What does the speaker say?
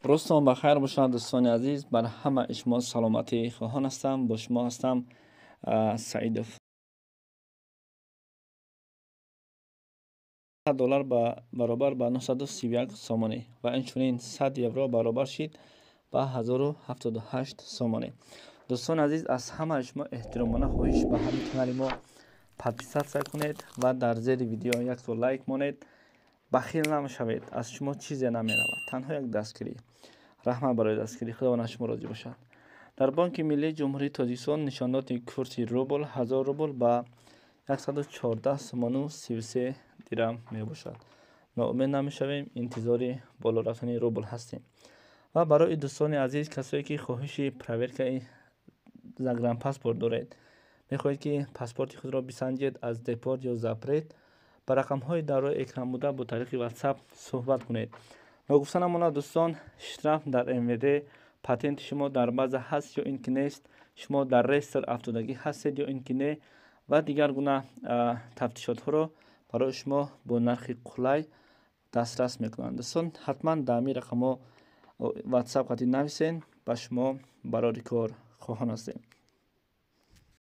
روزتان بخیر باشد دوستان عزیز. بر همه شما سلامتی خواهان هستم. با شما هستم سعیدов. $100 برابر به 931 سامانه و اینچنین 100 یورو برابر شد به 1078 سامانه. دوستان عزیز، از همه شما احترامانه خواهش به همین کانال ما پادپیساتسیا کنید و در زیر ویدیو یک تا لایک مانید. بخیل نمیشوید، از شما چیزی نمیرود، تنها یک دستگیری. رحمت برای دستگیری. خداوند شما راضی باشد. در بانک ملی جمهوری تاجیکستان نشانات کورسی روبل 1000 روبل به 114 سوم و 33 درم می باشد. ناامید نمیشویم، انتظار بالا رفتن روبل هستیم. و برای دوستان عزیز، کسایی که خواهش پرورک زگران پاسپورت دارید، میخواهید که پاسپورت خود را بسنجید از دپورت یا زاپرید، با رقم های در روی اکران بوده با طریق واتساپ صحبت کنید. ما گفتنمون دوستان، اشتراک در MVD پاتنت شما در بازه هست یا اینکه نیست، شما در رجیستر افتادگی هستید یا اینکه نه، و دیگر گونه تفتیشات ها رو برای شما با نرخ قلای دسترس میکنند. دوستان حتما در می رقم ها واتساپ قطعی نویسین، با شما برای کار خواهان هستیم.